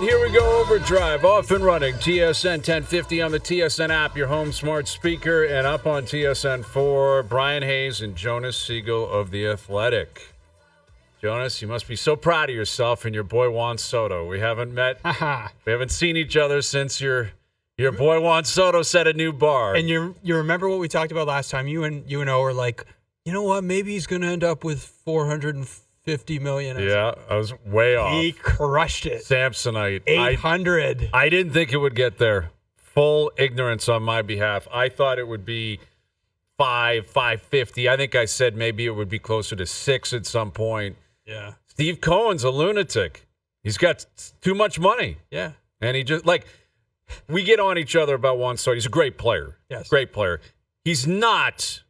right, here we go. OverDrive, off and running. TSN 1050 on the TSN app, your home smart speaker, and up on TSN 4, Bryan Hayes and Jonas Siegel of The Athletic. Jonas, you must be so proud of yourself and your boy Juan Soto. We haven't met. We haven't seen each other since your boy Juan Soto set a new bar. And you remember what we talked about last time? You and O were like, you know what? Maybe he's going to end up with $450 million. Yeah, I was way off. He crushed it. Samsonite. 800. I didn't think it would get there. Full ignorance on my behalf. I thought it would be 550. I think I said maybe it would be closer to 6 at some point. Yeah. Steve Cohen's a lunatic. He's got too much money. Yeah. And he just, we get on each other about Juan Soto. He's a great player. Yes. Great player. He's not,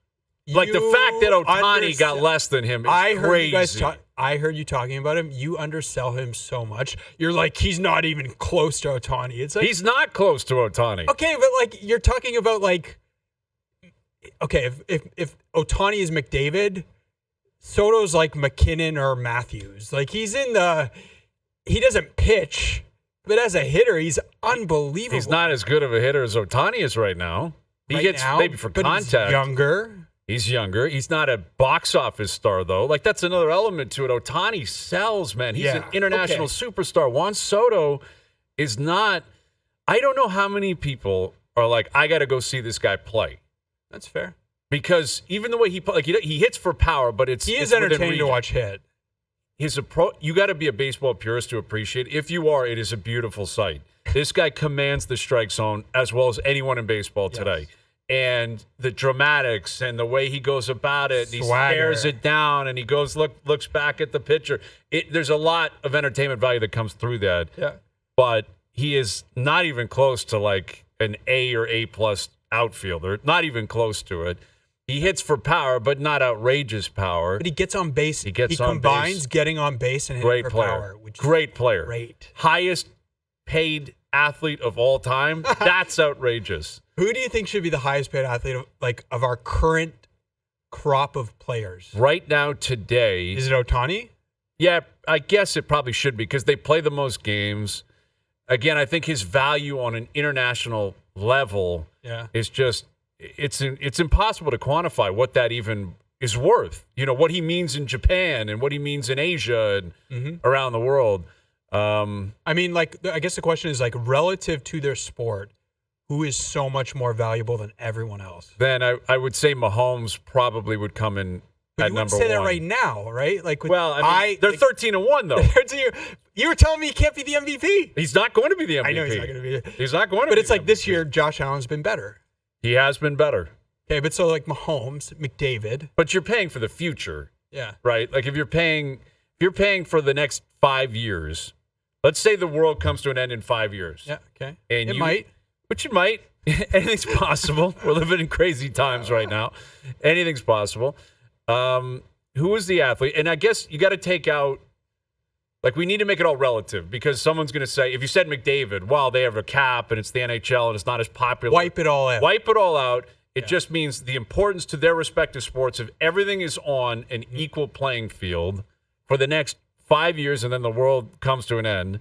the fact that Ohtani got less than him is crazy. I heard you talking about him. You undersell him so much. You're like, he's not even close to Ohtani. It's like, he's not close to Ohtani. Okay, but you're talking about okay, if Ohtani is McDavid, Soto's like McKinnon or Matthews. He doesn't pitch, but as a hitter, he's unbelievable. He's not as good of a hitter as Ohtani is right now. He gets maybe for contact. He's younger. He's younger. He's not a box office star, though. That's another element to it. Ohtani sells, man. He's an international superstar. Juan Soto is not. I don't know how many people are like, I got to go see this guy play. That's fair. Because even the way he hits for power, but he is entertaining to watch hit. His approach, you got to be a baseball purist to appreciate. If you are, it is a beautiful sight. This guy commands the strike zone as well as anyone in in today. And the dramatics and the way he goes about it, and he stares it down, and he looks back at the pitcher. There's a lot of entertainment value that comes through that. Yeah. But he is not even close to an A or A+ outfielder. Not even close to it. He hits for power, but not outrageous power. But he gets on base. He combines getting on base and hitting for power. Great player. Great. Highest paid athlete of all time. That's outrageous. Who do you think should be the highest paid athlete of our current crop of players? Right now, today. Is it Ohtani? Yeah, I guess it probably should be because they play the most games. Again, I think his value on an international level is just, it's impossible to quantify what that even is worth. What he means in Japan and what he means in Asia and around the world. I guess the question is relative to their sport, who is so much more valuable than everyone else? Then I would say Mahomes probably would come in at number 1. You would say that right now, right? They're 13-1 though. You were telling me he can't be the MVP. He's not going to be the MVP. I know he's not going to be. He's not going to. But be it's this year, Josh Allen's been better. He has been better. Okay, but so Mahomes, McDavid. But you're paying for the future. Yeah. Right? If you're paying for the next 5 years. Let's say the world comes to an end in 5 years. Yeah, okay. And it might. But you might. Anything's possible. We're living in crazy times right now. Anything's possible. Who is the athlete? And I guess you got to take out, we need to make it all relative because someone's going to say, if you said McDavid, well, they have a cap and it's the NHL and it's not as popular. Wipe it all out. It just means the importance to their respective sports. If everything is on an equal playing field for the next 5 years and then the world comes to an end,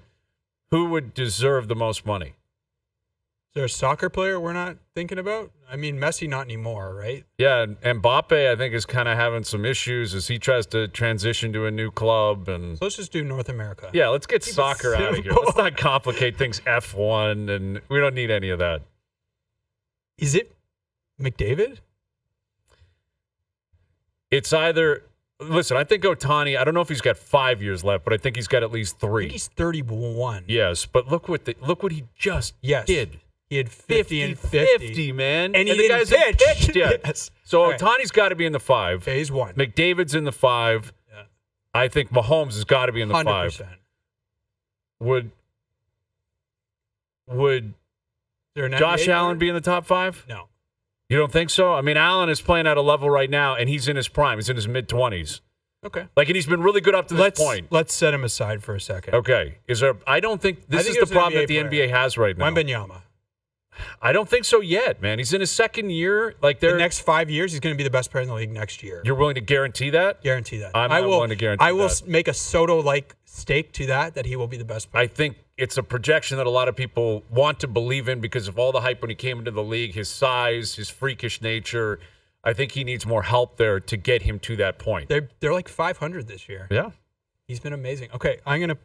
who would deserve the most money? Is there a soccer player we're not thinking about? Messi not anymore, right? Yeah, and Mbappe I think is kind of having some issues as he tries to transition to a new club. And so let's just do North America. Yeah, let's get soccer out of here. Let's not complicate things F1, and we don't need any of that. Is it McDavid? It's either... Listen, I think Ohtani, I don't know if he's got 5 years left, but I think he's got at least 3. I think he's 31. Yes, but look what he just did. He had 50 and 50. Man. And he didn't pitch. Yet. Yes. So Ohtani's got to be in the 5. Phase 1. McDavid's in the 5. Yeah. I think Mahomes has got to be in the 100%. 5. Would Josh Allen be in the top 5? No. You don't think so? Allen is playing at a level right now, and he's in his prime. He's in his mid-20s. Okay. And he's been really good up to this point. Let's set him aside for a second. Okay. I don't think this is the problem that the NBA has right now. Wembanyama. I don't think so yet, man. He's in his second year. Like the next 5 years, he's going to be the best player in the league next year. You're willing to guarantee that? Guarantee that. I'm not willing to guarantee that. I will make a Soto-like stake to that he will be the best player. I think it's a projection that a lot of people want to believe in because of all the hype when he came into the league, his size, his freakish nature. I think he needs more help there to get him to that point. They're like 500 this year. Yeah. He's been amazing. Okay,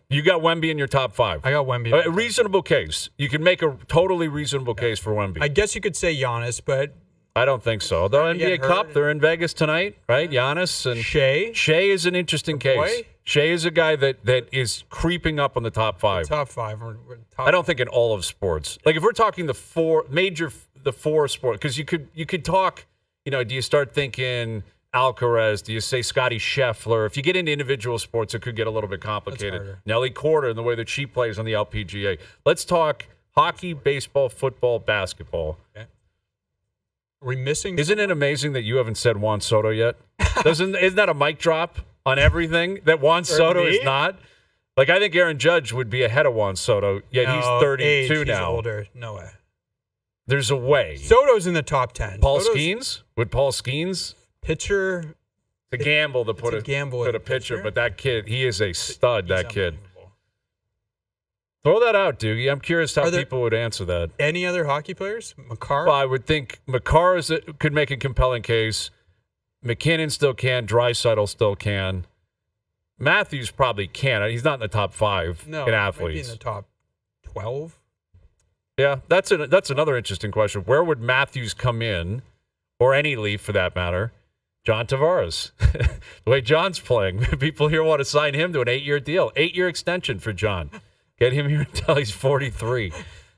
You got Wemby in your top 5. I got Wemby. A reasonable case. You can make a totally reasonable case for Wemby. I guess you could say Giannis, but I don't think so. The NBA Cup, they're in Vegas tonight, right? Giannis and Shea. Shea is an interesting case. Shea is a guy that is creeping up on the top 5. Top 5. I don't think in all of sports. Like if we're talking the four sports, because you could talk. Do you start thinking Alcaraz? Do you say Scotty Scheffler? If you get into individual sports, it could get a little bit complicated. Nelly Korda and the way that she plays on the LPGA. Let's talk hockey, baseball, football, basketball. Okay. Are we missing? Isn't it amazing that you haven't said Juan Soto yet? Isn't that a mic drop on everything that Juan Soto is not? Like I think Aaron Judge would be ahead of Juan Soto, yet he's 32 now. He's older. No way. There's a way. Soto's in the top 10. Paul Skeens? Would Paul Skeens? Pitcher. It's a gamble to put a pitcher, but that kid, he is a stud, that kid. Throw that out, Doogie. I'm curious how people would answer that. Any other hockey players? Makar? Well, I would think Makar could make a compelling case. McKinnon still can. Draisaitl still can. Matthews probably can. He's not in the top 5 in athletes. Maybe in the top 12. Yeah, that's another interesting question. Where would Matthews come in, or any Leaf for that matter? John Tavares. The way John's playing, people here want to sign him to an 8-year deal. 8-year extension for John. Get him here until he's 43.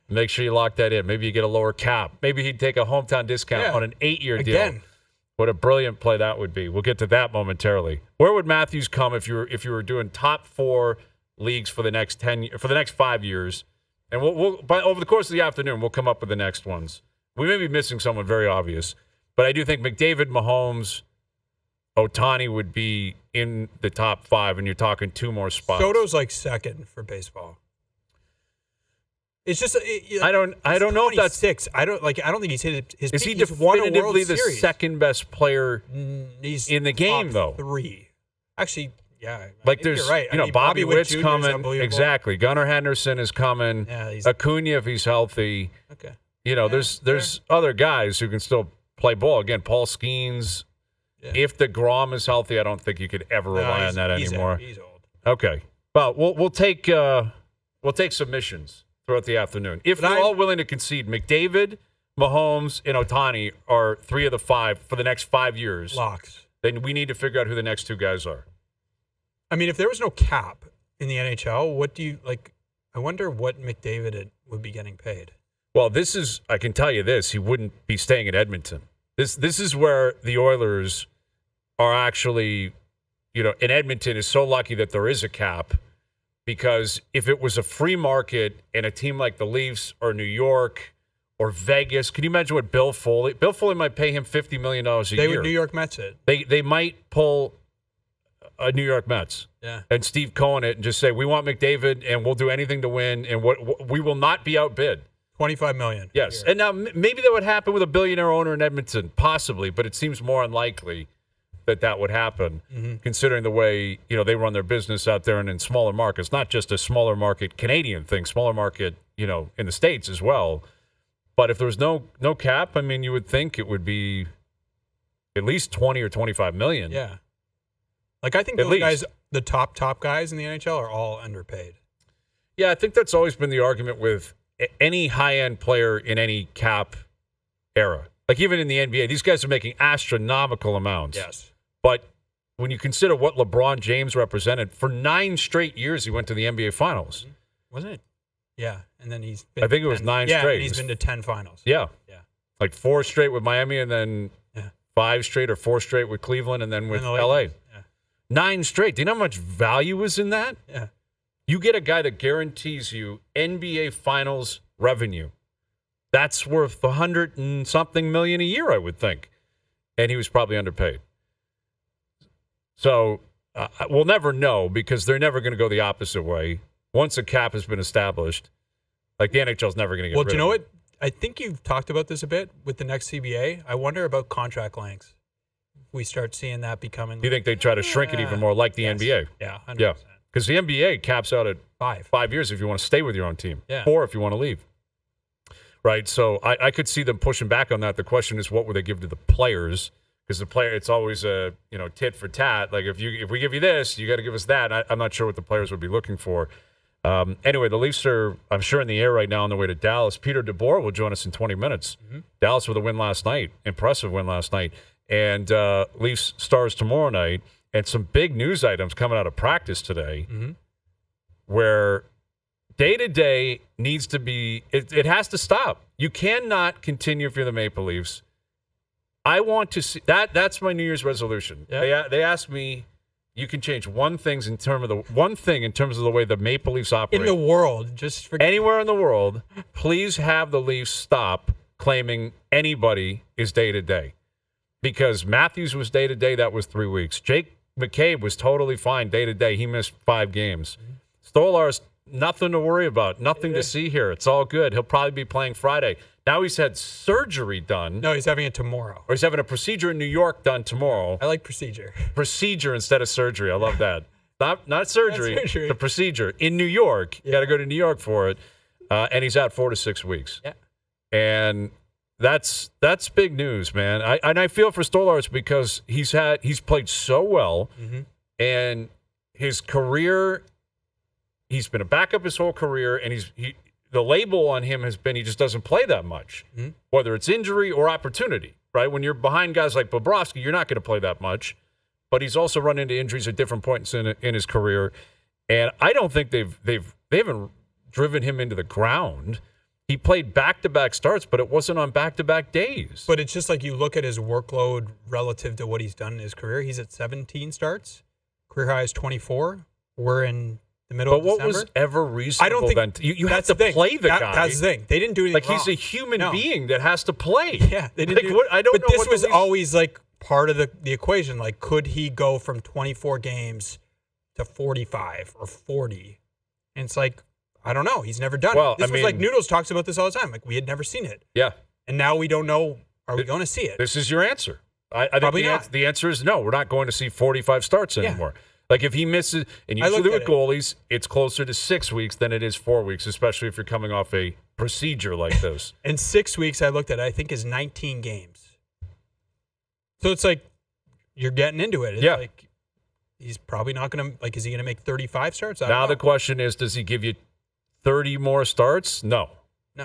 Make sure you lock that in. Maybe you get a lower cap. Maybe he'd take a hometown discount on an 8-year deal. Again. What a brilliant play that would be. We'll get to that momentarily. Where would Matthews come if you were doing top 4 leagues for the next 5 years? And over the course of the afternoon, we'll come up with the next ones. We may be missing someone very obvious, but I do think McDavid, Mahomes, Ohtani would be in the top 5, and you're talking 2 more spots. Soto's like second for baseball. It's just I don't know if that's 6. I don't think he's hit his. Is he he's won a World definitively the Series. second best player He's in the game, though? 3. Actually, yeah. Like there's, you're right. Bobby Witt's Jr. is coming. unbelievable. Exactly. Gunnar Henderson is coming. Yeah, Acuna if he's healthy. Okay. There's other guys who can still play ball. Again, Paul Skeens. Yeah. If the Grom is healthy, I don't think you could ever rely on that anymore. He's old. Okay. Well, we'll take submissions throughout the afternoon. If we're all willing to concede, McDavid, Mahomes, and Ohtani are 3 of the 5 for the next 5 years. Locks. Then we need to figure out who the next 2 guys are. I mean, if there was no cap in the NHL, what do you like? I wonder what McDavid would be getting paid. Well, I can tell you this, he wouldn't be staying in Edmonton. This is where the Oilers are actually, in Edmonton is so lucky that there is a cap, because if it was a free market and a team like the Leafs or New York or Vegas, can you imagine what Bill Foley might pay him $50 million a year. They would New York Mets it. They might pull a New York Mets. Yeah. And Steve Cohen it and just say, we want McDavid and we'll do anything to win, and we will not be outbid. $25 million. Yes. And now maybe that would happen with a billionaire owner in Edmonton, possibly, but it seems more unlikely that would happen, considering the way, they run their business out there and in smaller markets, not just a smaller market Canadian thing, smaller market, in the States as well. But if there was no cap, I mean, you would think it would be at least 20 or 25 million. Yeah. Like, I think those guys, the top guys in the NHL are all underpaid. Yeah, I think that's always been the argument with any high-end player in any cap era. Like, even in the NBA, these guys are making astronomical amounts. Yes. But when you consider what LeBron James represented, for 9 straight years he went to the NBA Finals. Wasn't it? Yeah. And then he's been I think it was 9 straight. straight. And he's been to 10 finals. Yeah. Yeah. Like 4 straight with Miami, and then 5 straight or 4 straight with Cleveland, and then with LA. Yeah. 9 straight. Do you know how much value is in that? Yeah. You get a guy that guarantees you NBA Finals revenue. That's worth $100 and something million a year, I would think. And he was probably underpaid. So we'll never know, because they're never going to go the opposite way. Once a cap has been established, like the NHL's never going to get rid of it. Well, do you know what? I think you've talked about this a bit with the next CBA. I wonder about contract lengths. We start seeing that becoming. Do you think they try to shrink it even more like the NBA? Yeah, 100%. Yeah. Because the NBA caps out at 5 years if you want to stay with your own team. Yeah. 4 if you want to leave. Right. So I could see them pushing back on that. The question is, what would they give to the players? Because the player, it's always a tit for tat. Like if we give you this, you got to give us that. I'm not sure what the players would be looking for. Anyway, the Leafs are, I'm sure, in the air right now on their way to Dallas. Peter DeBoer will join us in 20 minutes. Mm-hmm. Dallas with a win last night, impressive win last night, and Leafs Stars tomorrow night, and some big news items coming out of practice today, where day to day needs to be. It has to stop. You cannot continue if you're the Maple Leafs. I want to see that. That's my New Year's resolution. Yep. They asked me, you can change one thing in terms of the way the Maple Leafs operate in the world. Just for anywhere in the world, please have the Leafs stop claiming anybody is day to day, because Matthews was day to day. That was 3 weeks. Jake McCabe was totally fine day to day. He missed 5 games. Stolarz, nothing to worry about. Nothing to see here. It's all good. He'll probably be playing Friday. Now he's had surgery done. No, he's having it tomorrow. Or he's having a procedure in New York done tomorrow. I like procedure. Procedure instead of surgery. I love that. Not surgery, Not surgery. the procedure. In New York. You got to go to New York for it. And he's out 4 to 6 weeks. Yeah. And that's big news, man. I feel for Stolarz because he's played so well. Mm-hmm. And his career, he's been a backup his whole career, and the label on him has been he just doesn't play that much, whether it's injury or opportunity, right? When you're behind guys like Bobrovsky, you're not going to play that much, but he's also run into injuries at different points in his career, and I don't think they haven't driven him into the ground. He played back-to-back starts, but it wasn't on back-to-back days. But it's just like you look at his workload relative to what he's done in his career. He's at 17 starts. Career high is 24. We're in the middle of December. But what was ever reasonable I don't think then? You have to play the guy. That's the thing. They didn't do anything like wrong. He's a human being that has to play. Yeah, they didn't I don't know. But this was always like part of the equation. Like, could he go from 24 games to 45 or 40? And it's like, I don't know. He's never done it. This was like Noodles talks about this all the time. Like, we had never seen it. Yeah. And now we don't know. Are we going to see it? This is your answer. I Probably think not. the answer is no. We're not going to see 45 starts anymore. Like, if he misses, and usually with goalies, it's closer to 6 weeks than it is 4 weeks, especially if you're coming off a procedure like this. And 6 weeks, I looked at it, I think is 19 games. So it's like you're getting into it. It's like he's probably not going to, like, is he going to make 35 starts? Now the question is, does he give you 30 more starts? No.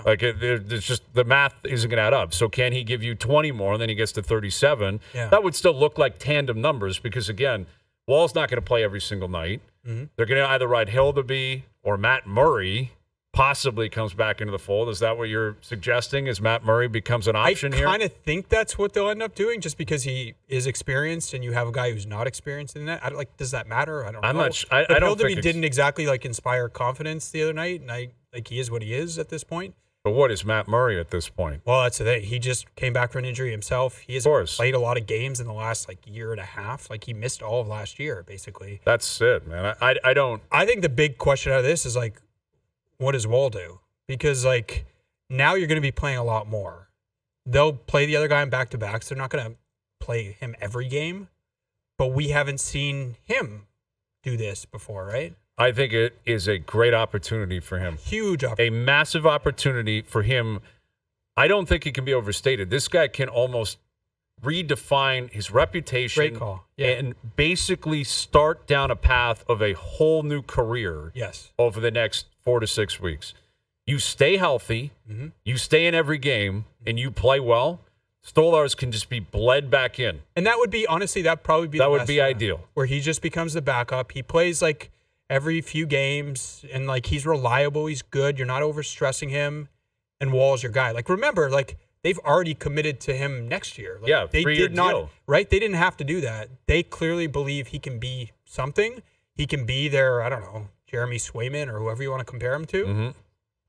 Like, it's just the math isn't going to add up. So can he give you 20 more, and then he gets to 37? Yeah. That would still look like tandem numbers because, again, Wall's not going to play every single night. Mm-hmm. They're going to either ride Hildeby or Matt Murray possibly comes back into the fold. Is that what you're suggesting, is Matt Murray becomes an option here? I kind of think that's what they'll end up doing just because he is experienced and you have a guy who's not experienced in that. Does that matter? I don't know. I don't think Hildeby didn't exactly inspire confidence the other night, and he is what he is at this point. But what is Matt Murray at this point? Well, that's the thing. He just came back from an injury himself. He has played a lot of games in the last year and a half. He missed all of last year, basically. That's it, man. I don't. I think the big question out of this is what does Woll do? Because now you're going to be playing a lot more. They'll play the other guy in back-to-backs. They're not going to play him every game, but we haven't seen him do this before, right? I think it is a great opportunity for him. Huge opportunity. A massive opportunity for him. I don't think it can be overstated. This guy can almost redefine his reputation. Great call. Yeah. And basically start down a path of a whole new career over the next 4 to 6 weeks. You stay healthy, you stay in every game, and you play well, Stolarz can just be bled back in. And that would be, honestly, that would be ideal. Where he just becomes the backup. He plays every few games, and he's reliable, he's good, you're not overstressing him, and Woll's your guy. Remember, they've already committed to him next year. They did not deal. Right? They didn't have to do that. They clearly believe he can be something. He can be their, I don't know, Jeremy Swayman or whoever you want to compare him to. Mm-hmm.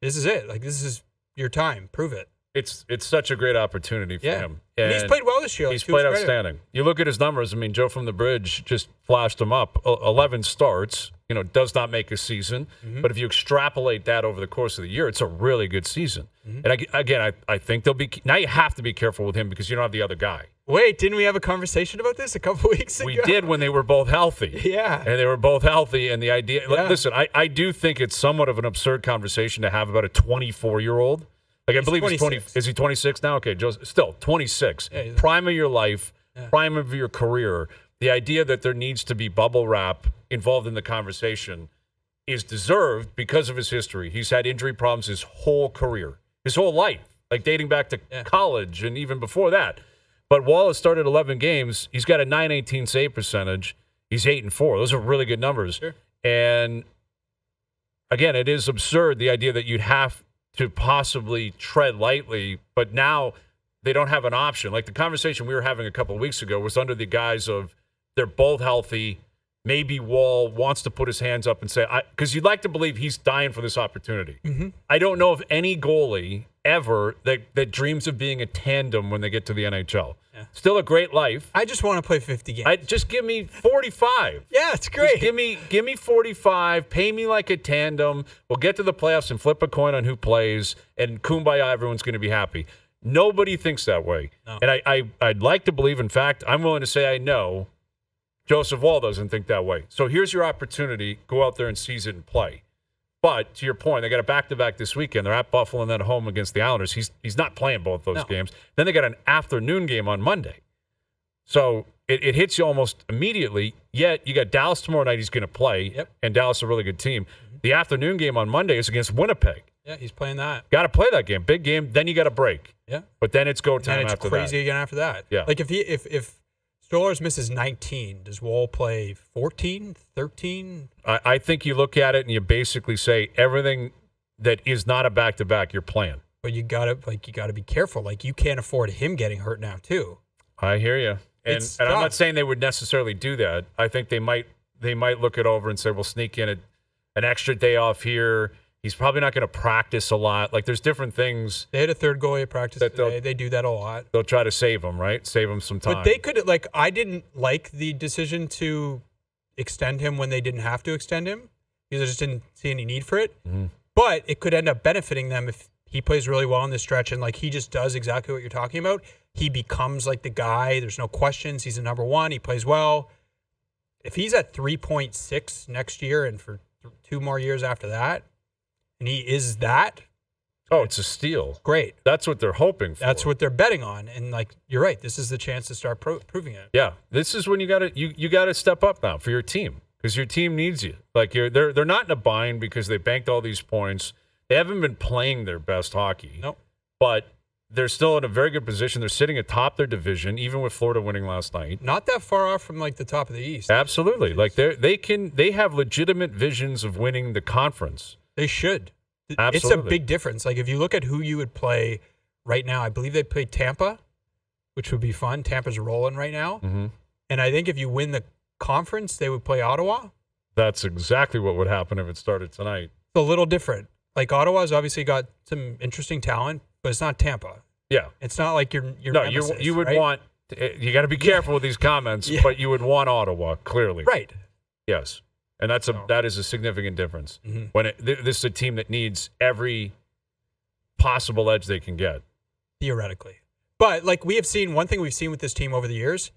This is it. This is your time. Prove it. It's such a great opportunity for him. And he's played well this year. He's played outstanding. You look at his numbers. I mean, Joe from the Bridge just flashed him up. 11 starts, does not make a season. Mm-hmm. But if you extrapolate that over the course of the year, it's a really good season. Mm-hmm. And again, I think they'll be – now you have to be careful with him because you don't have the other guy. Wait, didn't we have a conversation about this a couple weeks ago? We did when they were both healthy. Yeah. And they were both healthy. And the idea – listen, I do think it's somewhat of an absurd conversation to have about a 24-year-old. Like I believe he's 20. Is he 26 now? Okay, still 26. Yeah, prime of your life, prime of your career. The idea that there needs to be bubble wrap involved in the conversation is deserved because of his history. He's had injury problems his whole career, his whole life, like dating back to college and even before that. But Woll has started 11 games. He's got a .918 save percentage. He's 8-4. Those are really good numbers. Sure. And again, it is absurd the idea that you'd have to possibly tread lightly, but now they don't have an option. Like the conversation we were having a couple of weeks ago was under the guise of they're both healthy. Maybe Woll wants to put his hands up and say, because you'd like to believe he's dying for this opportunity. Mm-hmm. I don't know of any goalie ever that dreams of being a tandem when they get to the NHL. Yeah. Still a great life. I just want to play 50 games. Just give me 45. Yeah, it's great. Just give me 45. Pay me like a tandem. We'll get to the playoffs and flip a coin on who plays, and kumbaya, everyone's going to be happy. Nobody thinks that way. No. And I'd like to believe, in fact, I'm willing to say I know Joseph Woll doesn't think that way. So here's your opportunity. Go out there and seize it and play. But to your point, they got a back-to-back this weekend. They're at Buffalo and then home against the Islanders. He's not playing both those games. Then they got an afternoon game on Monday. So it hits you almost immediately. Yet you got Dallas tomorrow night he's going to play, and Dallas is a really good team. Mm-hmm. The afternoon game on Monday is against Winnipeg. Yeah, he's playing that. Got to play that game. Big game. Then you got a break. Yeah. But then it's go time after that. And it's crazy again after that. Yeah. Like if Stolarz misses 19, does Woll play 14, 13? I think you look at it and you basically say everything that is not a back-to-back, you're playing. But you gotta be careful. Like you can't afford him getting hurt now too. I hear you. And I'm not saying they would necessarily do that. I think they might look it over and say, we'll sneak in an extra day off here. He's probably not going to practice a lot. Like, there's different things. They had a third goalie at practice today. They do that a lot. They'll try to save him, right? Save him some time. But they could, I didn't like the decision to extend him when they didn't have to extend him because I just didn't see any need for it. Mm-hmm. But it could end up benefiting them if he plays really well in this stretch and, he just does exactly what you're talking about. He becomes, the guy. There's no questions. He's a number one. He plays well. If he's at 3.6 next year and for 2 more years after that, and he is that. Oh, it's a steal. Great. That's what they're hoping for. That's what they're betting on. And you're right. This is the chance to start proving it. Yeah. This is when you got to step up now for your team because your team needs you. They're not in a bind because they banked all these points. They haven't been playing their best hockey. Nope. But they're still in a very good position. They're sitting atop their division, even with Florida winning last night. Not that far off from the top of the East. Absolutely. They have legitimate visions of winning the conference. They should. Absolutely. It's a big difference. If you look at who you would play right now, I believe they play Tampa, which would be fun. Tampa's rolling right now. Mm-hmm. And I think if you win the conference, they would play Ottawa. That's exactly what would happen if it started tonight. It's a little different. Ottawa's obviously got some interesting talent, but it's not Tampa. Yeah. It's not like you're No, nemesis, you would right? want you got to be careful with these comments, but you would want Ottawa, clearly. Right. Yes. And that is a significant difference. Mm-hmm. When this is a team that needs every possible edge they can get. Theoretically. But we have seen, one thing we've seen with this team over the years,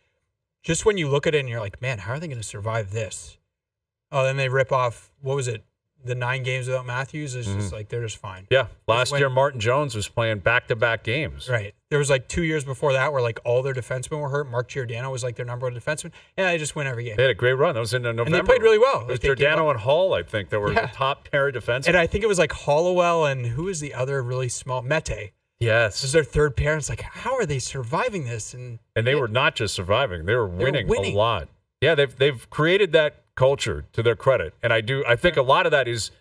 just when you look at it and you're like, man, how are they going to survive this? Oh, then they rip off, what was it? The 9 games without Matthews is just they're just fine. Yeah. Last year, Martin Jones was playing back-to-back games. Right. There was 2 years before that where all their defensemen were hurt. Mark Giordano was their number 1 defenseman. And they just win every game. They had a great run. That was in November. And they played really well. It was Giordano and Hall, I think, that were the top pair of defensemen. And I think it was Hollowell and who was the other really small? Mete. Yes. This was their third pair. It's how are they surviving this? And they were not just surviving. They were winning a lot. Yeah, they've created that culture to their credit. And I think a lot of that is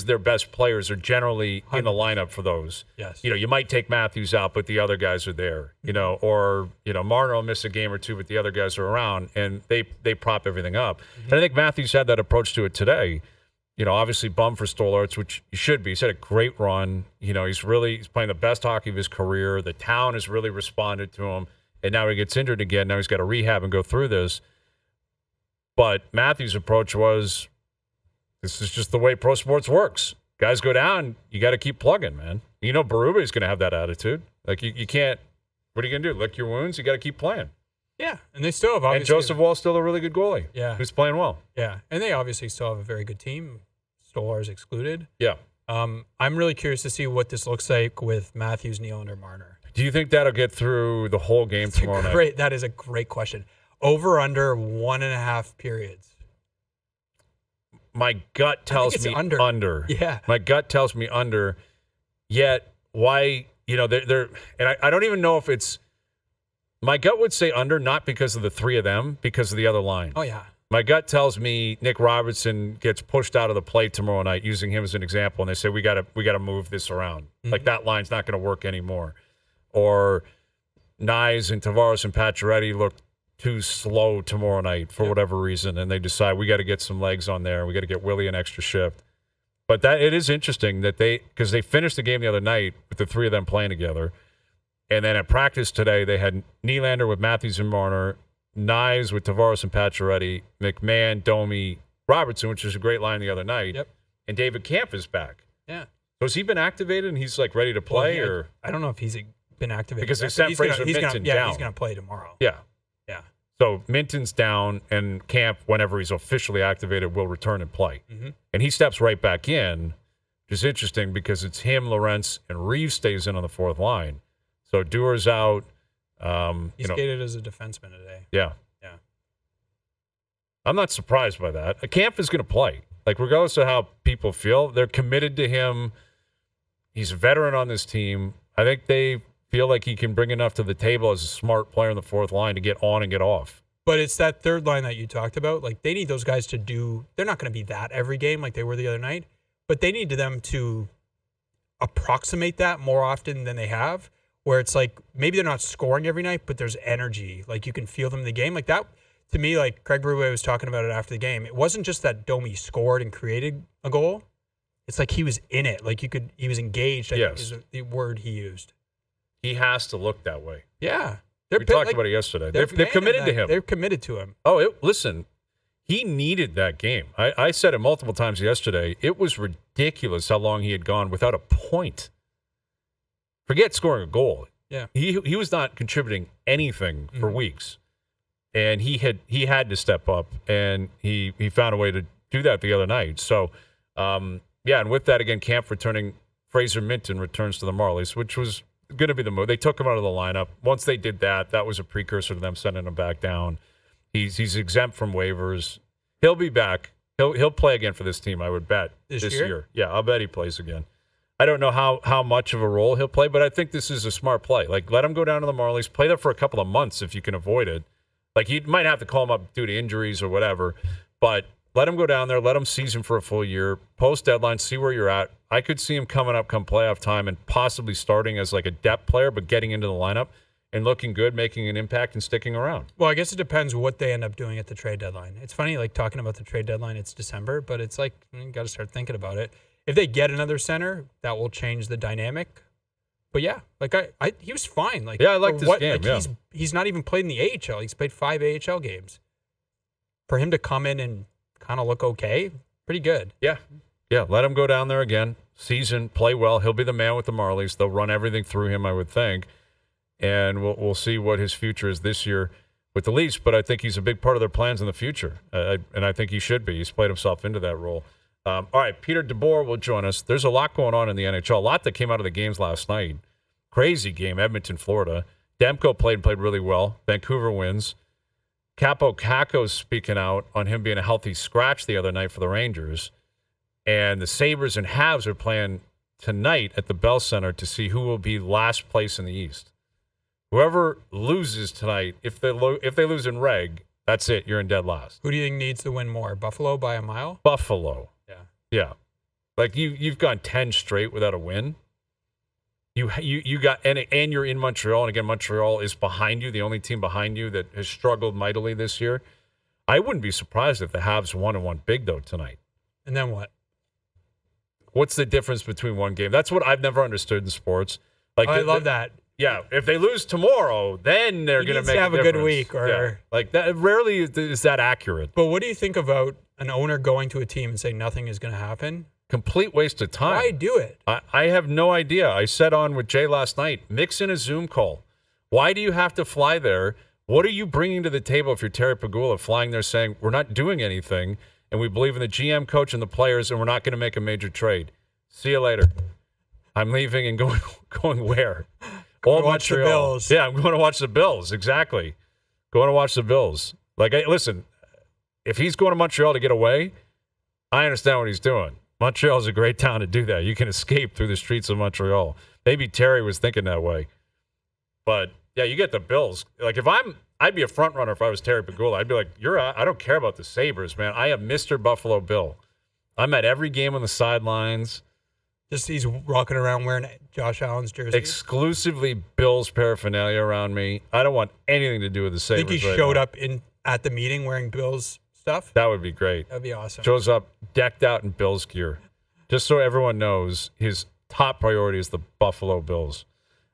their best players are generally in the lineup for those. Yes. You might take Matthews out, but the other guys are there. Or Marner will miss a game or two, but the other guys are around, and they prop everything up. Mm-hmm. And I think Matthews had that approach to it today. Obviously bummed for Stolarz, which he should be. He's had a great run. He's playing the best hockey of his career. The town has really responded to him, and now he gets injured again. Now he's got to rehab and go through this. But Matthews' approach was, this is just the way pro sports works. Guys go down, you got to keep plugging, man. Berube is going to have that attitude. Like, you can't, what are you going to do? Lick your wounds? You got to keep playing. Yeah, and they still have obviously. And Joseph Woll still a really good goalie. Yeah. Who's playing well. Yeah, and they obviously still have a very good team. Stolarz excluded. Yeah. I'm really curious to see what this looks like with Matthews, Nylander, Marner. Do you think that'll get through the whole game tomorrow night? That is a great question. Over under 1.5 periods. My gut tells me under. Yeah. My gut tells me under. Yet, why, they're and I don't even know if it's, my gut would say under, not because of the three of them, because of the other line. Oh, yeah. My gut tells me Nick Robertson gets pushed out of the plate tomorrow night, using him as an example, and they say, we got to move this around. Mm-hmm. Like, that line's not going to work anymore. Or Nyes and Tavares and Pacioretty look too slow tomorrow night for whatever reason, and they decide we got to get some legs on there. We got to get Willie an extra shift. But it is interesting that because they finished the game the other night with the three of them playing together, and then at practice today they had Nylander with Matthews and Marner, Nyes with Tavares and Pacioretty, McMahon, Domi, Robertson, which was a great line the other night, and David Kampf is back. Yeah. So has he been activated and he's like ready to play, or I don't know if he's been activated because they sent Fraser Minten down. He's going to play tomorrow. Yeah. Yeah. So Minten's down, and Kampf, whenever he's officially activated, will return and play. Mm-hmm. And he steps right back in, which is interesting because it's him, Lorentz, and Reeves stays in on the fourth line. So Duer's out. He skated as a defenseman today. Yeah. Yeah. I'm not surprised by that. Kampf is going to play. Like, regardless of how people feel, they're committed to him. He's a veteran on this team. I think they feel like he can bring enough to the table as a smart player in the fourth line to get on and get off. But it's that third line that you talked about. Like, they need those guys to do, they're not going to be that every game like they were the other night, but they need them to approximate that more often than they have, where it's like maybe they're not scoring every night, but there's energy. Like, you can feel them in the game. Like, that, to me, like Craig Berube was talking about it after the game, it wasn't just that Domi scored and created a goal. It's like he was in it. Like, he was engaged, I think is the word he used. He has to look that way. Yeah. We talked about it yesterday. They're committed to him. They're committed to him. Oh, listen, he needed that game. I said it multiple times yesterday. It was ridiculous how long he had gone without a point. Forget scoring a goal. Yeah. He was not contributing anything for weeks. And he had to step up, and he found a way to do that the other night. So, and with that, again, Kampf returning, Fraser Minten returns to the Marlies, which was going to be the move. They took him out of the lineup. Once they did that, that was a precursor to them sending him back down. He's exempt from waivers. He'll be back. He'll play again for this team, I would bet, this year. Yeah, I'll bet he plays again. I don't know how much of a role he'll play, but I think this is a smart play. Like, let him go down to the Marlies, play there for a couple of months if you can avoid it. Like, you might have to call him up due to injuries or whatever, but let him go down there, let him season for a full year, post-deadline, see where you're at. I could see him coming up come playoff time and possibly starting as like a depth player, but getting into the lineup and looking good, making an impact, and sticking around. Well, I guess it depends what they end up doing at the trade deadline. It's funny, like, talking about the trade deadline, it's December, but it's like, you got to start thinking about it. If they get another center, that will change the dynamic. But yeah, like he was fine. Like, I like this game. Like, he's not even played in the AHL. He's played 5 AHL games. For him to come in and kind of look okay, pretty good. Yeah. Let him go down there again, season, play well. He'll be the man with the Marlies. They'll run everything through him, I would think, and we'll see what his future is this year with the Leafs. But I think he's a big part of their plans in the future, and I think he should be. He's played himself into that role. All right, Peter DeBoer will join us. There's a lot going on in the NHL, a lot that came out of the games last night. Crazy game, Edmonton, Florida. Demko played really well. Vancouver wins. Capo Caco's speaking out on him being a healthy scratch the other night for the Rangers. And the Sabres and Habs are playing tonight at the Bell Center to see who will be last place in the East. Whoever loses tonight, if they lose in reg, that's it. You're in dead last. Who do you think needs to win more? Buffalo by a mile? Buffalo. Yeah. Like, you've gone 10 straight without a win. You got and you're in Montreal, and again, Montreal is behind you, the only team behind you that has struggled mightily this year. I wouldn't be surprised if the Habs won and won big though tonight. And then what? What's the difference between one game? That's what I've never understood in sports. Like I love that. Yeah, if they lose tomorrow, then they're going to make have a good difference. week, or yeah. Like that. Rarely is that accurate. But what do you think about an owner going to a team and saying nothing is going to happen? Complete waste of time. Why do it? I have no idea. I said on with Jay last night, mix in a Zoom call. Why do you have to fly there? What are you bringing to the table if you're Terry Pegula flying there saying, we're not doing anything, and we believe in the GM, coach, and the players, and we're not going to make a major trade? See you later. I'm leaving and going where? All watch the Montreal. Bills. Yeah, I'm going to watch the Bills. Exactly. Going to watch the Bills. Like, listen, if he's going to Montreal to get away, I understand what he's doing. Montreal is a great town to do that. You can escape through the streets of Montreal. Maybe Terry was thinking that way. But, yeah, you get the Bills. Like, I'd be a front runner if I was Terry Pegula. I'd be like, I don't care about the Sabres, man. I am Mr. Buffalo Bill. I'm at every game on the sidelines. Just he's walking around wearing Josh Allen's jersey. Exclusively Bills paraphernalia around me. I don't want anything to do with the Sabres. I think he showed up at the meeting wearing Bills stuff. That would be great. That'd be awesome. Shows up decked out in Bills gear. Just so everyone knows, his top priority is the Buffalo Bills.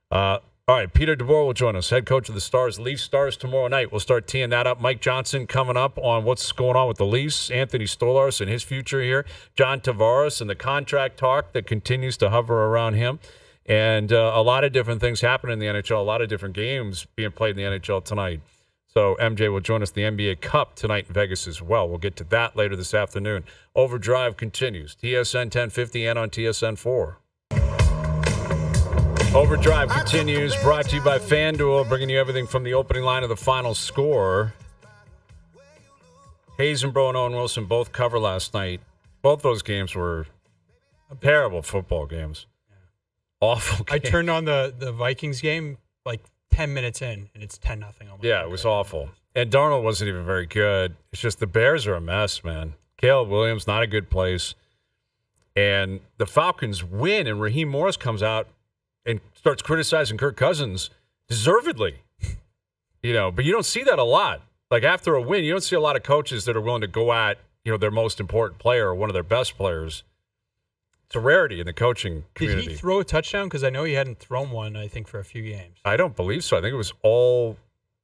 All right, Peter DeBoer will join us, head coach of the Stars. Leafs Stars tomorrow night. We'll start teeing that up. Mike Johnson coming up on what's going on with the Leafs. Anthony Stolarz and his future here. John Tavares and the contract talk that continues to hover around him. And a lot of different things happening in the NHL, a lot of different games being played in the NHL tonight. So MJ will join us the NBA Cup tonight in Vegas as well. We'll get to that later this afternoon. Overdrive continues. TSN 1050 and on TSN 4. Overdrive continues, brought to you by FanDuel, bringing you everything from the opening line of the final score. Hazenbrough and Owen Wilson both cover last night. Both those games were terrible football games. Awful games. I turned on the Vikings game like 10 minutes in, and it's 10-0. Yeah, it was awful. And Darnold wasn't even very good. It's just the Bears are a mess, man. Caleb Williams, not a good place. And the Falcons win, and Raheem Morris comes out and starts criticizing Kirk Cousins deservedly. But you don't see that a lot. Like after a win, you don't see a lot of coaches that are willing to go at, their most important player or one of their best players. It's a rarity in the coaching community. Did he throw a touchdown? Because I know he hadn't thrown one, I think, for a few games. I don't believe so. I think it was all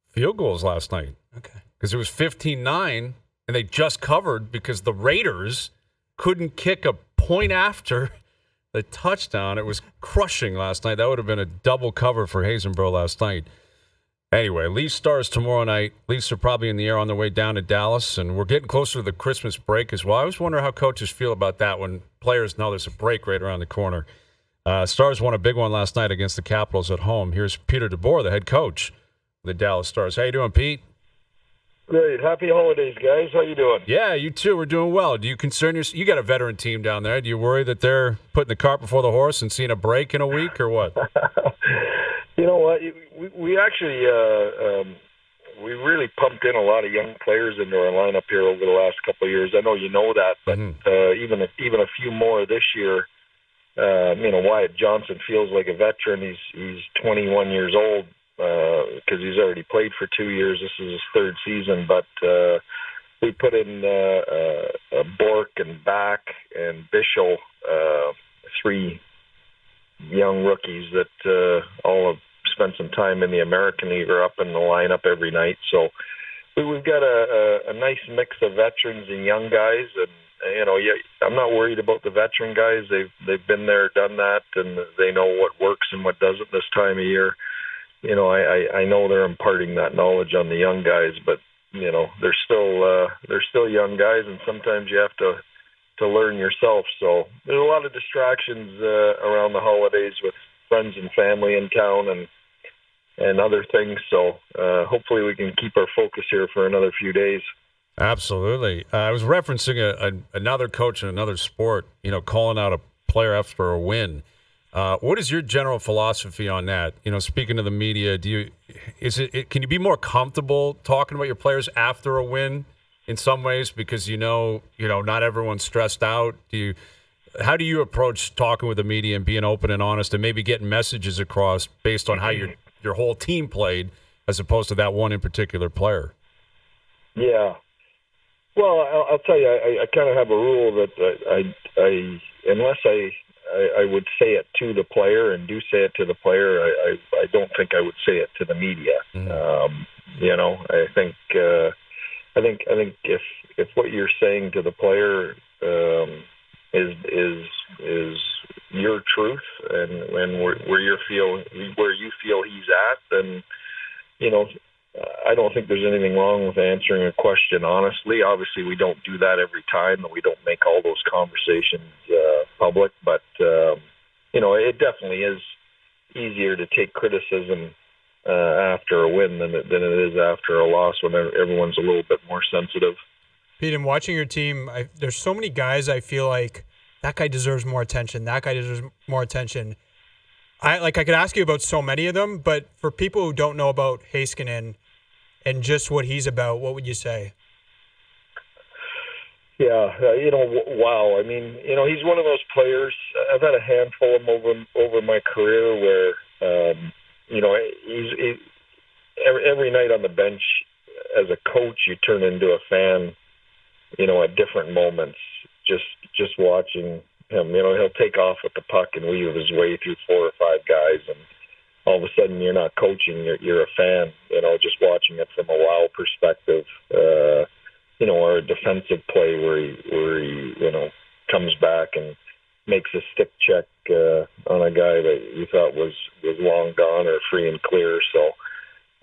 field goals last night. Okay. Because it was 15-9, and they just covered because the Raiders couldn't kick a point after the touchdown. It was crushing last night. That would have been a double cover for Hazenbrough last night. Anyway, Leafs Stars tomorrow night. Leafs are probably in the air on their way down to Dallas, and we're getting closer to the Christmas break as well. I always wonder how coaches feel about that when players know there's a break right around the corner. Stars won a big one last night against the Capitals at home. Here's Peter DeBoer, the head coach of the Dallas Stars. How you doing, Pete? Great. Happy holidays, guys. How you doing? Yeah, you too. We're doing well. Do you concern yourself? You got a veteran team down there. Do you worry that they're putting the cart before the horse and seeing a break in a week or what? You know what? We actually we really pumped in a lot of young players into our lineup here over the last couple of years. I know you know that, but even a few more this year. Wyatt Johnson feels like a veteran. He's 21 years old because he's already played for 2 years. This is his third season, but we put in Bork and Back and Bischel, three young rookies that all have spent some time in the American League or up in the lineup every night. So we've got a nice mix of veterans and young guys, and I'm not worried about the veteran guys. They've been there, done that, and they know what works and what doesn't this time of year. I know they're imparting that knowledge on the young guys, but they're still young guys, and sometimes you have to learn yourself. So there's a lot of distractions around the holidays with friends and family in town and other things. So hopefully we can keep our focus here for another few days. Absolutely. I was referencing another coach in another sport, calling out a player after a win. What is your general philosophy on that? Speaking to the media, can you be more comfortable talking about your players after a win in some ways because not everyone's stressed out? How do you approach talking with the media and being open and honest and maybe getting messages across based on how your whole team played as opposed to that one in particular player? Yeah. Well, I'll tell you, I kind of have a rule that unless I would say it to the player and do say it to the player, I don't think I would say it to the media. I think if what you're saying to the player is your truth and where you feel he's at, then I don't think there's anything wrong with answering a question honestly. Obviously, we don't do that every time, and we don't make all those conversations public. But it definitely is easier to take criticism after a win than it is after a loss, when everyone's a little bit more sensitive. Pete, in watching your team, there's so many guys I feel like that guy deserves more attention. That guy deserves more attention. I could ask you about so many of them, but for people who don't know about Heiskanen and just what he's about, what would you say? Yeah, wow. I mean, he's one of those players. I've had a handful of them over my career where, he's every night on the bench as a coach, you turn into a fan, at different moments. Just watching him, he'll take off with the puck and weave his way through 4 or 5 guys, and all of a sudden you're not coaching, you're a fan, just watching it from a wow perspective, or a defensive play where he comes back and makes a stick check on a guy that you thought was long gone or free and clear. So,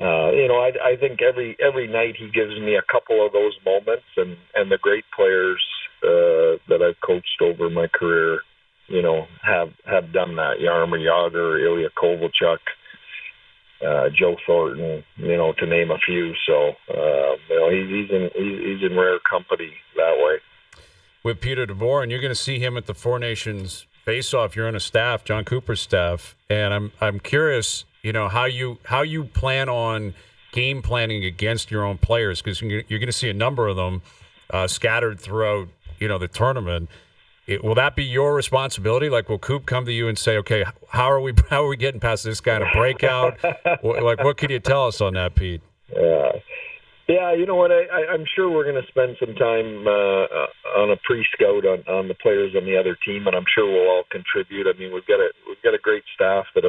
I think every night he gives me a couple of those moments, and the great players that I've coached over my career, have done that. Jaromir Jagr, Ilya Kovalchuk, Joe Thornton, to name a few. So, he's in rare company that way. With Peter DeBoer, and you're going to see him at the Four Nations face-off. You're on a staff, John Cooper's staff, and I'm curious, how you plan on game planning against your own players, because you're going to see a number of them scattered throughout, the tournament. Will that be your responsibility? Like, will Coop come to you and say, okay, how are we getting past this kind of breakout? What can you tell us on that, Pete? Yeah, you know what? I'm sure we're going to spend some time on a pre-scout on the players on the other team, and I'm sure we'll all contribute. I mean, we've got a great staff that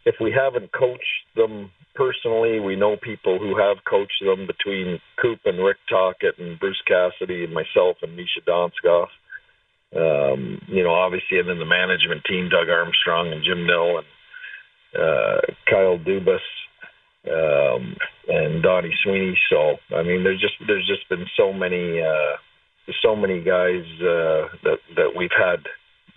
if we haven't coached them personally, we know people who have coached them, between Coop and Rick Tocchet and Bruce Cassidy and myself and Misha Donskoff. Obviously, and then the management team, Doug Armstrong and Jim Nill and Kyle Dubas. And Donnie Sweeney. So, I mean, there's just been so many guys that we've had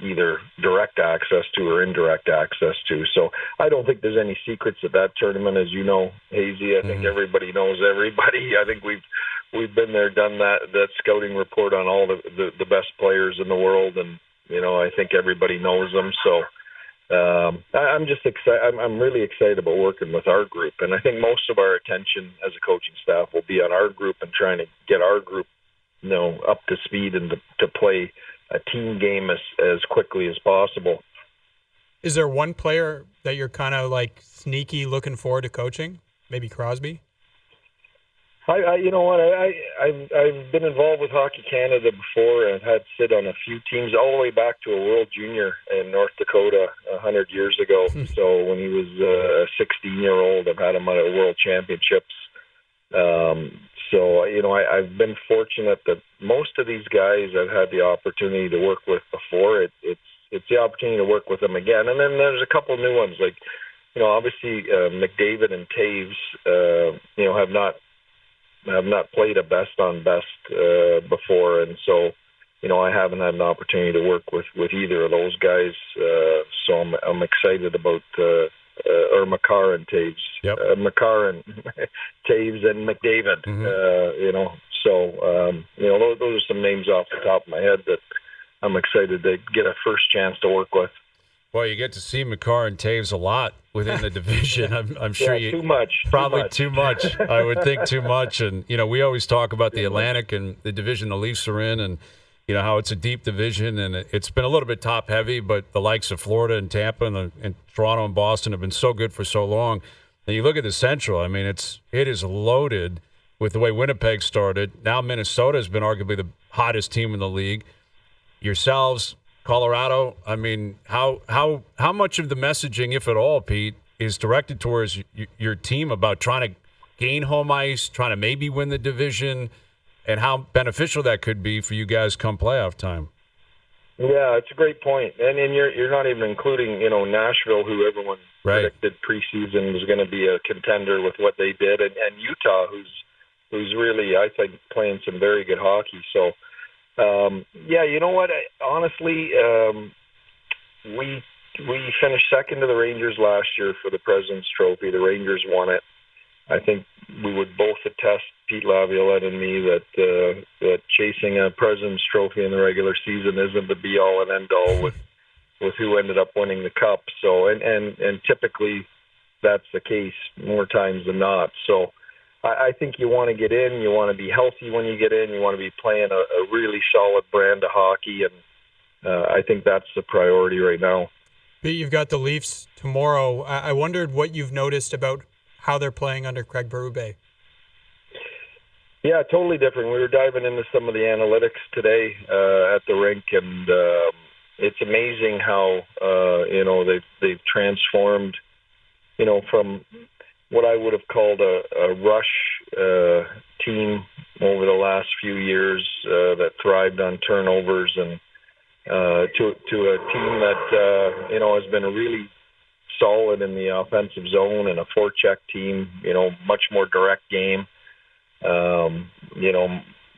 either direct access to or indirect access to. So I don't think there's any secrets at that tournament, as you know, Hazy. I think everybody knows everybody. I think we've been there, done that scouting report on all the best players in the world, and I think everybody knows them. So I'm just excited. I'm really excited about working with our group, and I think most of our attention as a coaching staff will be on our group and trying to get our group, up to speed and to play a team game as quickly as possible. Is there one player that you're kind of like sneaky looking forward to coaching? Maybe Crosby? You know what? I've been involved with Hockey Canada before and had sit on a few teams all the way back to a World Junior in North Dakota 100 years ago. So when he was a 16-year-old, I've had him at World Championships. So I've been fortunate that most of these guys I've had the opportunity to work with before. It's the opportunity to work with them again, and then there's a couple new ones like obviously McDavid and Taves have not played a best on best before, and so I haven't had an opportunity to work with either of those guys. So I'm excited about or Makar and Taves, Makar and Taves and McDavid. Those are some names off the top of my head that I'm excited to get a first chance to work with. Well, you get to see Makar and Taves a lot within the division. I'm sure too much. Probably too much. I would think too much. And, we always talk about the Atlantic and the division the Leafs are in, and, how it's a deep division, and it's been a little bit top-heavy, but the likes of Florida and Tampa and Toronto and Boston have been so good for so long. And you look at the Central, I mean, it is loaded with the way Winnipeg started. Now Minnesota has been arguably the hottest team in the league. Yourselves, Colorado, I mean, how much of the messaging, if at all, Pete, is directed towards your team about trying to gain home ice, trying to maybe win the division, and how beneficial that could be for you guys come playoff time? Yeah, it's a great point. And you're not even including, Nashville, who everyone predicted preseason was going to be a contender with what they did, and Utah, who's really, I think, playing some very good hockey. So, you know what? Honestly, we finished second to the Rangers last year for the President's Trophy. The Rangers won it. I think we would both attest, Pete Laviolette and me, that chasing a President's Trophy in the regular season isn't the be-all and end-all with who ended up winning the Cup. So, and typically that's the case more times than not. So I think you want to get in, you want to be healthy when you get in, you want to be playing a really solid brand of hockey, and I think that's the priority right now. Pete, you've got the Leafs tomorrow. I wondered what you've noticed about how they're playing under Craig Berube. Yeah, totally different. We were diving into some of the analytics today at the rink, and it's amazing how they've transformed, from what I would have called a rush team over the last few years that thrived on turnovers, and to a team that has been really solid in the offensive zone and a forecheck team, much more direct game, a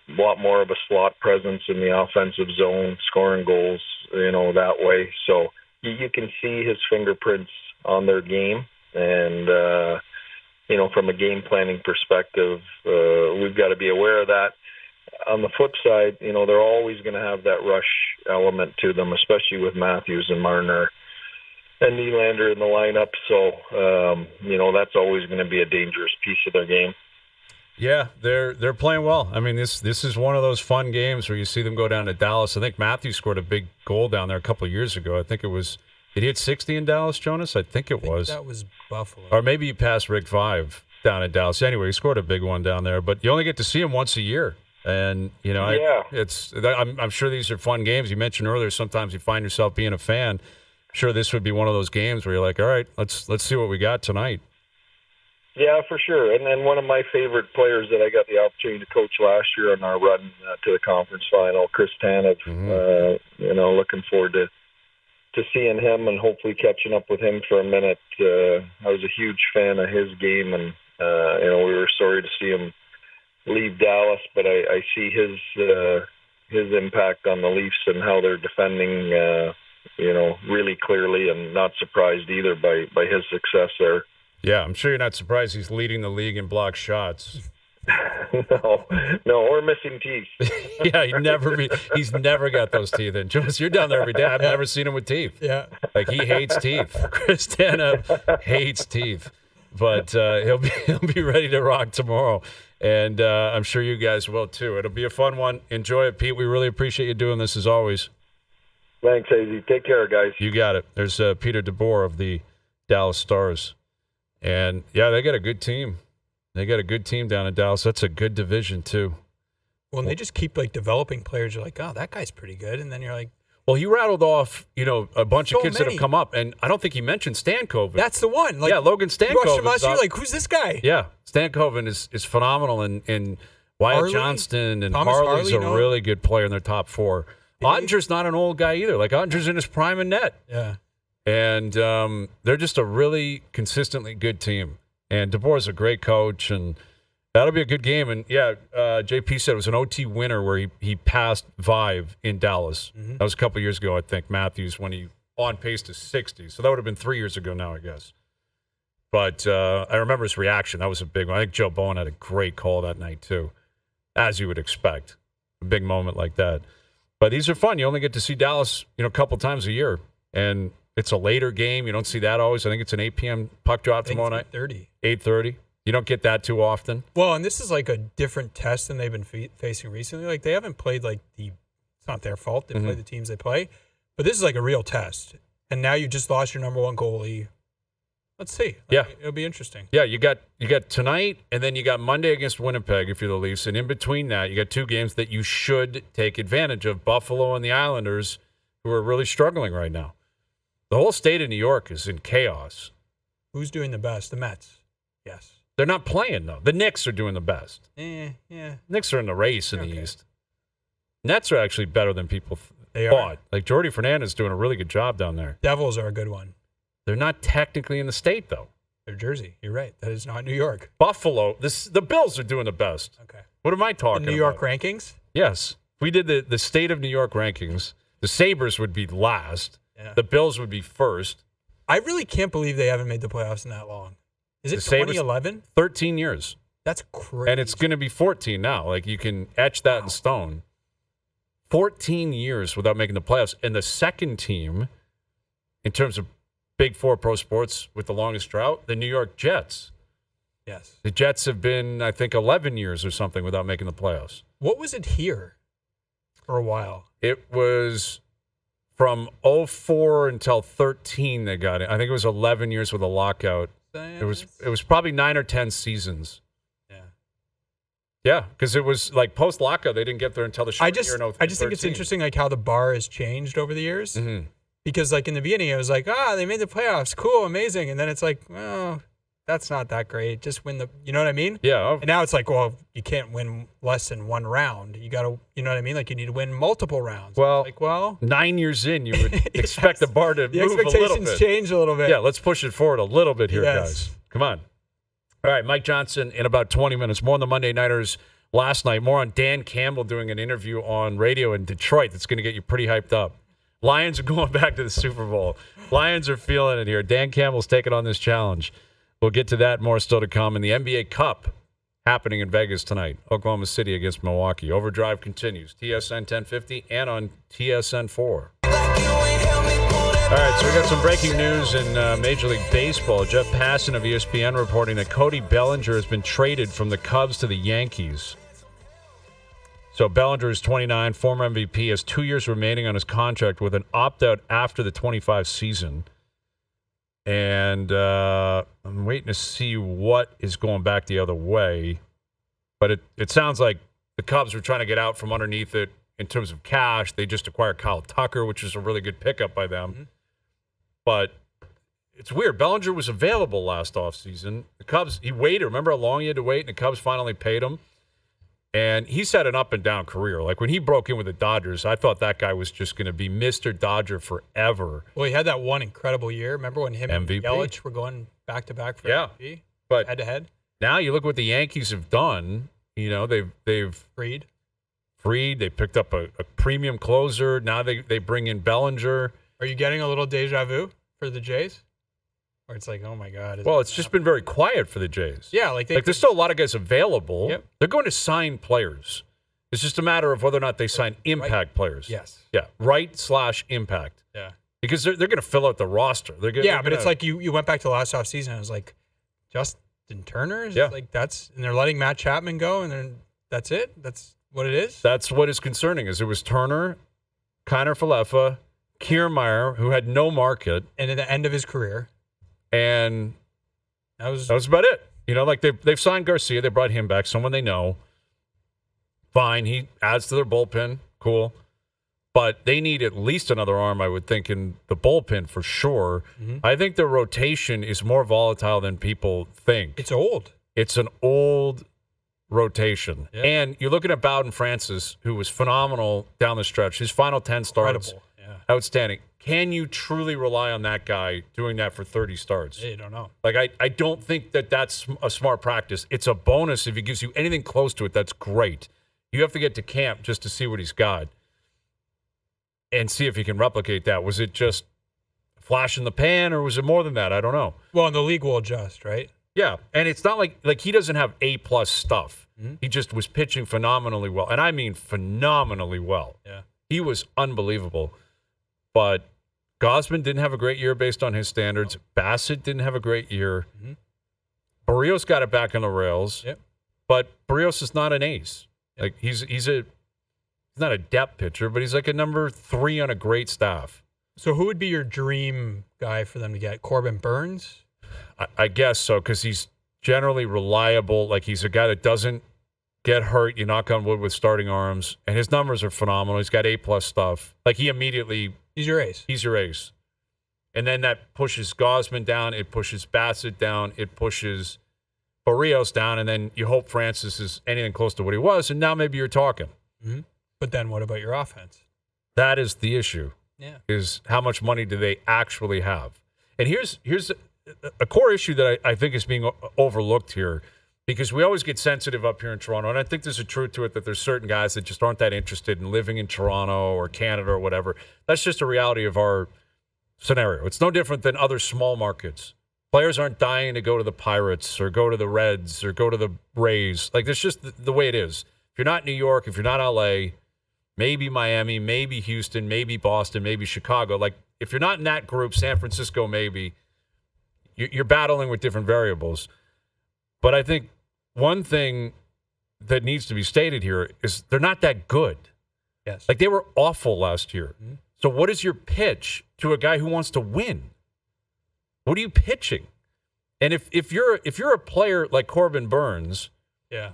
lot more of a slot presence in the offensive zone, scoring goals, that way. So you can see his fingerprints on their game. And, from a game planning perspective, we've got to be aware of that. On the flip side, they're always going to have that rush element to them, especially with Matthews and Marner and Nylander in the lineup. So, that's always going to be a dangerous piece of their game. Yeah, they're playing well. I mean, this is one of those fun games where you see them go down to Dallas. I think Matthews scored a big goal down there a couple of years ago. I think it was – did he hit 60 in Dallas, Jonas? I think it was. That was Buffalo. Or maybe he passed Rick 5 down in Dallas. Anyway, he scored a big one down there. But you only get to see him once a year. And, I'm sure these are fun games. You mentioned earlier sometimes you find yourself being a fan. I'm sure this would be one of those games where you're like, all right, let's see what we got tonight. Yeah, for sure. And one of my favorite players that I got the opportunity to coach last year on our run to the conference final, Chris Tanev, looking forward to seeing him and hopefully catching up with him for a minute. I was a huge fan of his game, and, we were sorry to see him leave Dallas, but I see his impact on the Leafs and how they're defending, really clearly, and not surprised either by his success there. Yeah, I'm sure you're not surprised he's leading the league in blocked shots. No, we're missing teeth. Yeah, he's never got those teeth in. Jonas, you're down there every day. I've never seen him with teeth. Yeah. Like, he hates teeth. Chris Tanev hates teeth. But he'll be ready to rock tomorrow. And I'm sure you guys will, too. It'll be a fun one. Enjoy it, Pete. We really appreciate you doing this, as always. Thanks, AZ. Take care, guys. You got it. There's Peter DeBoer of the Dallas Stars. And, yeah, they got a good team. They got a good team down in Dallas. That's a good division, too. Well, and they just keep, developing players. You're like, oh, that guy's pretty good. And then you're like, well, he rattled off, a bunch of kids that have come up. And I don't think he mentioned Stankoven. That's the one. Logan Stankoven. You watched him last year, you're like, who's this guy? Yeah, Stankoven is phenomenal. And Wyatt Harley, Johnston and Thomas Harley's Harley, a really good player in their top four. Ottinger's not an old guy either. Ottinger's in his prime in net. Yeah. And they're just a really consistently good team. And DeBoer's a great coach, and that'll be a good game. And, yeah, JP said it was an OT winner where he passed Vive in Dallas. Mm-hmm. That was a couple years ago, I think, Matthews, when he on pace to 60. So that would have been 3 years ago now, I guess. But I remember his reaction. That was a big one. I think Joe Bowen had a great call that night, too, as you would expect. A big moment like that. But these are fun. You only get to see Dallas, a couple times a year. And it's a later game. You don't see that always. I think it's an 8 p.m. puck drop tomorrow night. 8:30. You don't get that too often. Well, and this is a different test than they've been facing recently. They haven't played it's not their fault. They play the teams they play. But this is a real test. And now you just lost your number one goalie. Let's see. It'll be interesting. Yeah, you got tonight, and then you got Monday against Winnipeg if you're the Leafs. And in between that, you got two games that you should take advantage of, Buffalo and the Islanders, who are really struggling right now. The whole state of New York is in chaos. Who's doing the best? The Mets. Yes. They're not playing, though. The Knicks are doing the best. Yeah. Knicks are in the race in the East. Nets are actually better than people They thought. are. Like, Jordy Fernandez is doing a really good job down there. Devils are a good one. They're not technically in the state, though. They're Jersey. You're right. That is not New York. Buffalo, the Bills are doing the best. Okay. What am I talking The New York about? rankings? Yes. If we did the state of New York rankings, the Sabres would be last. Yeah. The Bills would be first. I really can't believe they haven't made the playoffs in that long. Is it The Sabres- 2011? 13 years. That's crazy. And it's going to be 14 now. Like, you can etch that in stone. 14 years without making the playoffs. And the second team, in terms of Big Four pro sports with the longest drought, the New York Jets. Yes. The Jets have been, I think, 11 years or something without making the playoffs. What was it here for a while? It was from 04 until 13 they got it. I think it was 11 years with a lockout. It was probably 9 or 10 seasons. Yeah, because it was like post-lockout, they didn't get there until the short year in 13. I just think it's interesting like how the bar has changed over the years. Mm-hmm. Because like in the beginning, it was like, they made the playoffs. Cool, amazing. And then it's like, well, that's not that great. Just win you know what I mean? Yeah. And now it's like, well, you can't win less than one round. You got to, you know what I mean? Like you need to win multiple rounds. Well, 9 years in, you would expect the bar to the move a little bit. expectations change a little bit. Yeah, let's push it forward a little bit here, Yes. guys. Come on. All right, Mike Johnson in about 20 minutes. More on the Monday Nighters last night. More on Dan Campbell doing an interview on radio in Detroit that's going to get you pretty hyped up. Lions are going back to the Super Bowl. Lions are feeling it here. Dan Campbell's taking on this challenge. We'll get to that more still to come. In the NBA Cup happening in Vegas tonight. Oklahoma City against Milwaukee. Overdrive continues. TSN 1050 and on TSN 4. All right, so we got some breaking news in Major League Baseball. Jeff Passan of ESPN reporting that Cody Bellinger has been traded from the Cubs to the Yankees. So Bellinger is 29, former MVP, has 2 years remaining on his contract with an opt-out after the 25 season. And I'm waiting to see what is going back the other way. But it sounds like the Cubs were trying to get out from underneath it in terms of cash. They just acquired Kyle Tucker, which is a really good pickup by them. Mm-hmm. But it's weird. Bellinger was available last offseason. The Cubs, he waited. Remember how long he had to wait? And the Cubs finally paid him. And he's had an up-and-down career. Like, when he broke in with the Dodgers, I thought that guy was just going to be Mr. Dodger forever. Well, he had that one incredible year. Remember when him MVP? and Yelich were going back-to-back for MVP? But head-to-head? Now you look what the Yankees have done. You know, they've freed. They picked up a premium closer. Now they bring in Bellinger. Are you getting a little deja vu for the Jays? Or it's like, oh, my God. Well, it's just been very quiet for the Jays. Yeah. There's still a lot of guys available. Yep. They're going to sign players. It's just a matter of whether or not they sign impact players. Yes. Yeah. Right/impact. Yeah. Because they're going to fill out the roster. But it's like you went back to last offseason and it was like, Justin Turner? Yeah. Like and they're letting Matt Chapman go and then that's it? That's what it is? That's what is concerning is it was Turner, Kiner Falefa, Kiermaier, who had no market. And at the end of his career. And that was about it. You know, like they've signed Garcia. They brought him back, someone they know. Fine. He adds to their bullpen. Cool. But they need at least another arm, I would think, in the bullpen for sure. Mm-hmm. I think the rotation is more volatile than people think. It's old. It's an old rotation. Yep. And you're looking at Bowden Francis, who was phenomenal down the stretch. His final 10 starts, outstanding. Can you truly rely on that guy doing that for 30 starts? I don't know. Like, I don't think that's a smart practice. It's a bonus if he gives you anything close to it. That's great. You have to get to camp just to see what he's got and see if he can replicate that. Was it just a flash in the pan, or was it more than that? I don't know. Well, and the league will adjust, right? Yeah, and it's not like he doesn't have A-plus stuff. Mm-hmm. He just was pitching phenomenally well, and I mean phenomenally well. Yeah, he was unbelievable. But Gausman didn't have a great year based on his standards. Bassett didn't have a great year. Mm-hmm. Barrios got it back on the rails. Yep. But Barrios is not an ace. Yep. Like he's not a depth pitcher, but he's like a number 3 on a great staff. So who would be your dream guy for them to get? Corbin Burns? I guess so, because he's generally reliable. Like he's a guy that doesn't get hurt. You knock on wood with starting arms, and his numbers are phenomenal. He's got A+ stuff. Like he immediately He's your ace. He's your ace. And then that pushes Gausman down. It pushes Bassett down. It pushes Barrios down. And then you hope Francis is anything close to what he was. And now maybe you're talking. Mm-hmm. But then what about your offense? That is the issue. Yeah. Is how much money do they actually have? And here's a core issue that I think is being overlooked here, because we always get sensitive up here in Toronto, and I think there's a truth to it that there's certain guys that just aren't that interested in living in Toronto or Canada or whatever. That's just a reality of our scenario. It's no different than other small markets. Players aren't dying to go to the Pirates or go to the Reds or go to the Rays. Like, that's just the way it is. If you're not New York, if you're not LA, maybe Miami, maybe Houston, maybe Boston, maybe Chicago. Like, if you're not in that group, San Francisco maybe, you're battling with different variables. But I think one thing that needs to be stated here is they're not that good. Yes. Like, they were awful last year. Mm-hmm. So what is your pitch to a guy who wants to win? What are you pitching? And if you're a player like Corbin Burns, yeah,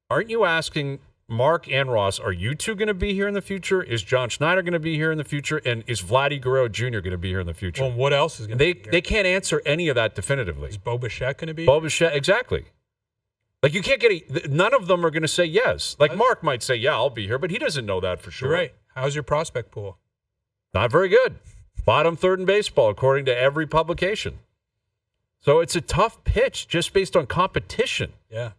aren't you asking Mark and Ross, are you two going to be here in the future? Is John Schneider going to be here in the future? And is Vladdy Guerrero Jr. going to be here in the future? Well, what else is going to be here? They can't answer any of that definitively. Is Bo Bichette going to be Bo Bichette, exactly. Like, you can't get none of them are going to say yes. Like, Mark might say, yeah, I'll be here, but he doesn't know that for sure. You're right. How's your prospect pool? Not very good. Bottom third in baseball, according to every publication. So it's a tough pitch just based on competition. Yeah.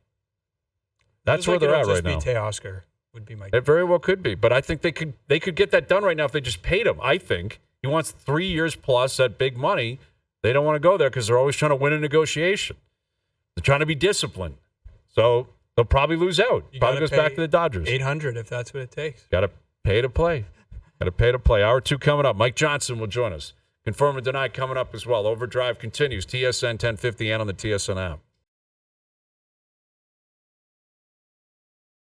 That's where they're at right now. Teoscar would be my guess. It very well could be, but I think they could get that done right now if they just paid him. I think he wants 3 years plus that big money. They don't want to go there because they're always trying to win a negotiation. They're trying to be disciplined, so they'll probably lose out. Probably goes back to the Dodgers. $800 if that's what it takes. Got to pay to play. Got to pay to play. Hour 2 coming up. Mike Johnson will join us. Confirm and deny coming up as well. Overdrive continues. TSN 1050 and on the TSN app.